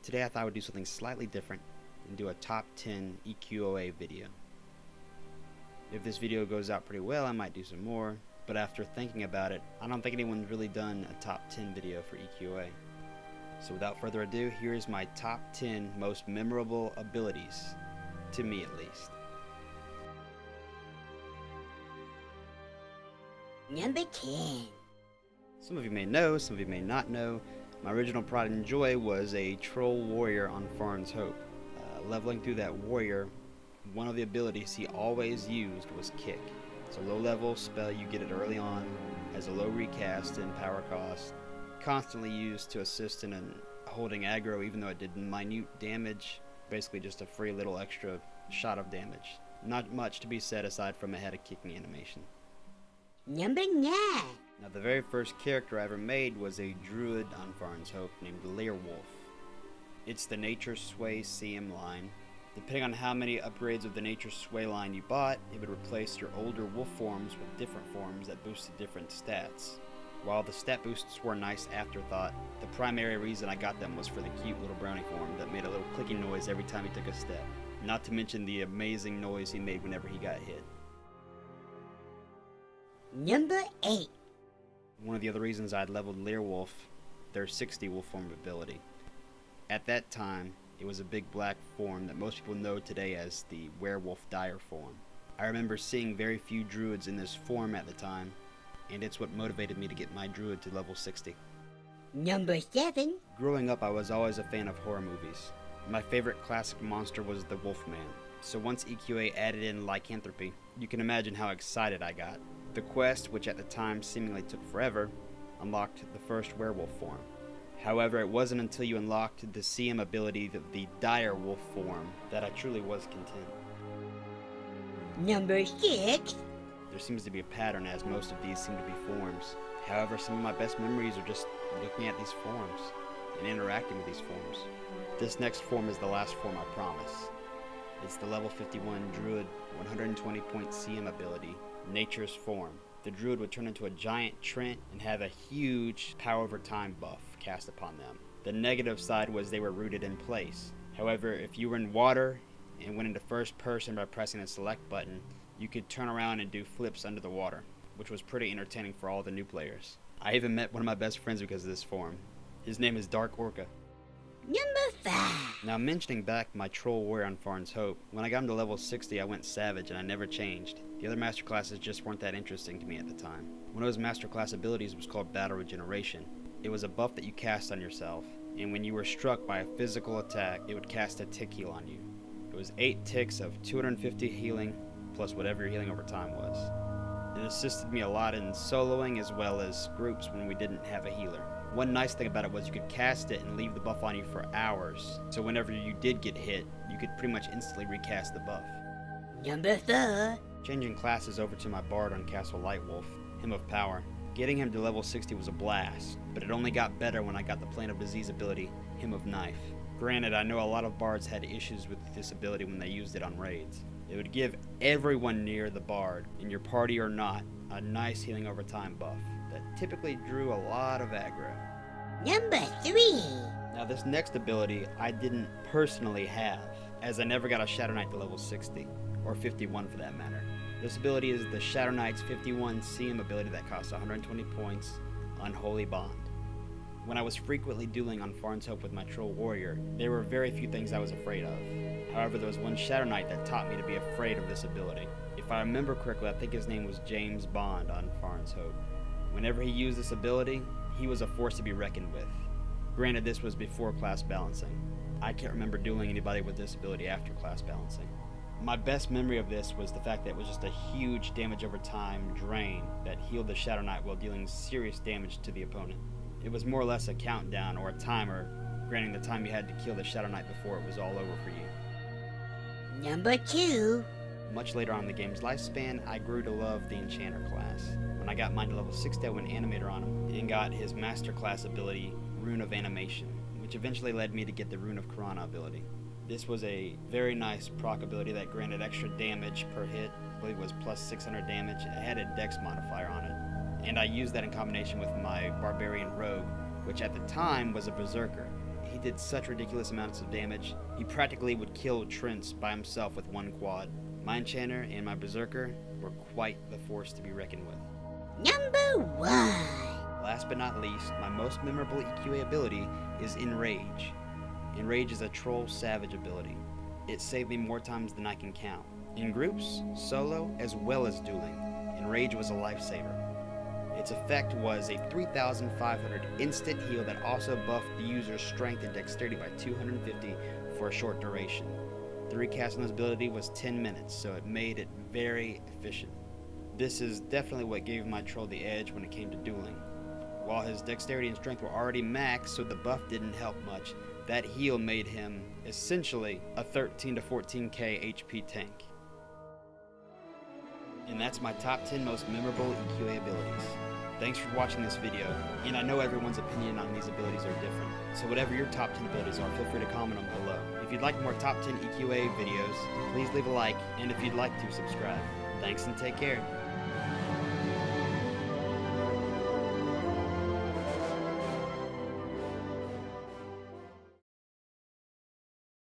Today I thought I would do something slightly different and do a top 10 EQOA video. If this video goes out pretty well, I might do some more, but after thinking about it, I don't think anyone's really done a top 10 video for EQOA. So without further ado, here's my top 10 most memorable abilities, to me at least. Number 10. Some of you may know, some of you may not know, my original pride and joy was a troll warrior on Farn's Hope. Leveling through that warrior, one of the abilities he always used was Kick. It's a low level spell, you get it early on, has a low recast and power cost, constantly used to assist in holding aggro even though it did minute damage, basically just a free little extra shot of damage. Not much to be said aside from it had a kicking animation. Number 9. Now the very first character I ever made was a Druid on Farn's Hope named Leer. It's the Nature Sway CM line. Depending on how many upgrades of the Nature Sway line you bought, it would replace your older wolf forms with different forms that boosted different stats. While the stat boosts were a nice afterthought, the primary reason I got them was for the cute little brownie form that made a little clicking noise every time he took a step. Not to mention the amazing noise he made whenever he got hit. Number 8. One of the other reasons I'd leveled Leer, their 60 wolf form ability. At that time, it was a big black form that most people know today as the werewolf dire form. I remember seeing very few druids in this form at the time, and it's what motivated me to get my druid to level 60. Number 7. Growing up, I was always a fan of horror movies. My favorite classic monster was the Wolfman, so once EQA added in lycanthropy, you can imagine how excited I got. The quest, which at the time seemingly took forever, unlocked the first werewolf form. However, it wasn't until you unlocked the CM ability, the dire wolf form, that I truly was content. Number 6. There seems to be a pattern, as most of these seem to be forms. However, some of my best memories are just looking at these forms and interacting with these forms. This next form is the last form, I promise. It's the level 51 Druid 120 point CM ability, Nature's Form. The Druid would turn into a giant Trent and have a huge power over time buff cast upon them. The negative side was they were rooted in place. However, if you were in water and went into first person by pressing the select button, you could turn around and do flips under the water, which was pretty entertaining for all the new players. I even met one of my best friends because of this form. His name is Dark Orca. Number 5. Now, mentioning back my troll warrior on Farn's Hope, when I got him to level 60 I went savage and I never changed. The other master classes just weren't that interesting to me at the time. One of his master class abilities was called Battle Regeneration. It was a buff that you cast on yourself, and when you were struck by a physical attack, it would cast a tick heal on you. It was 8 ticks of 250 healing, plus whatever your healing over time was. It assisted me a lot in soloing as well as groups when we didn't have a healer. One nice thing about it was you could cast it and leave the buff on you for hours, so whenever you did get hit, you could pretty much instantly recast the buff. Number 4. Changing classes over to my bard on Castle Lightwolf, Hymn of Power. Getting him to level 60 was a blast, but it only got better when I got the Plane of Disease ability, Hymn of Knife. Granted, I know a lot of bards had issues with this ability when they used it on raids. It would give everyone near the bard, in your party or not, a nice healing over time buff that typically drew a lot of aggro. Number 3. Now this next ability I didn't personally have, as I never got a Shadow Knight to level 60, or 51 for that matter. This ability is the Shadow Knight's 51 CM ability that costs 120 points, Unholy Bond. When I was frequently dueling on Farn's Hope with my Troll Warrior, there were very few things I was afraid of. However, there was one Shadow Knight that taught me to be afraid of this ability. If I remember correctly, I think his name was James Bond on Farn's Hope. Whenever he used this ability, he was a force to be reckoned with. Granted, this was before class balancing. I can't remember dueling anybody with this ability after class balancing. My best memory of this was the fact that it was just a huge damage over time drain that healed the Shadow Knight while dealing serious damage to the opponent. It was more or less a countdown or a timer, granting the time you had to kill the Shadow Knight before it was all over for you. Number 2. Much later on in the game's lifespan, I grew to love the Enchanter class. When I got mine to level 60, I went Animator on him and got his master class ability, Rune of Animation, which eventually led me to get the Rune of Karana ability. This was a very nice proc ability that granted extra damage per hit. I believe it was plus 600 damage. It had a dex modifier on it, and I used that in combination with my Barbarian Rogue, which at the time was a Berserker. he did such ridiculous amounts of damage. He practically would kill Trents by himself with one quad. My Enchanter and my Berserker were quite the force to be reckoned with. Number 1. Last but not least, my most memorable EQA ability is Enrage. Enrage is a troll savage ability. It saved me more times than I can count. In groups, solo, as well as dueling, Enrage was a lifesaver. Its effect was a 3,500 instant heal that also buffed the user's strength and dexterity by 250 for a short duration. The recast on this ability was 10 minutes, so it made it very efficient. This is definitely what gave my troll the edge when it came to dueling. While his dexterity and strength were already maxed, so the buff didn't help much, that heal made him essentially a 13 to 14k HP tank. And that's my top 10 most memorable EQA abilities. Thanks for watching this video, and I know everyone's opinion on these abilities are different, so whatever your top 10 abilities are, feel free to comment them below. If you'd like more top 10 EQA videos, please leave a like, and if you'd like to, subscribe. Thanks and take care.